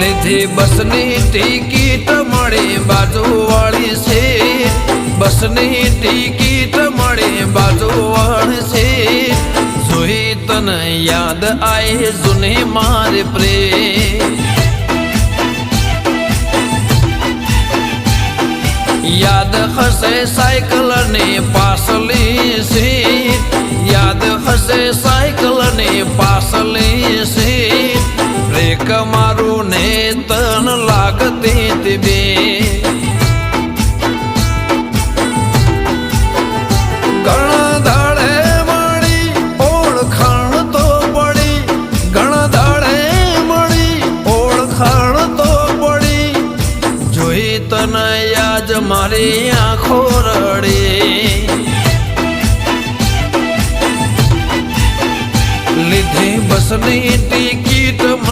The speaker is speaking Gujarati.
લીધી બસની ટિકિટ મળી બાજુવાળી સીટ, બસની ટિકિટ મળી બાજુવાળી સીટ, જોઈ તને યાદ આય જૂની મારી પ્રેમ, યાદ હશે સાયકલની પાછલી સીટ, યાદ હશે સાયકલની પાછલી સીટ, બ્રેક મારું ને તન લાગતી તી બે, ઘણા દાડે મળી ઓળખાણ તો પડી, ઘણા દાડે મળી ઓળખાણ તો પડી, જોઈ તને યાદ મારી આંખો રડી, લીધી બસની ટિકિટ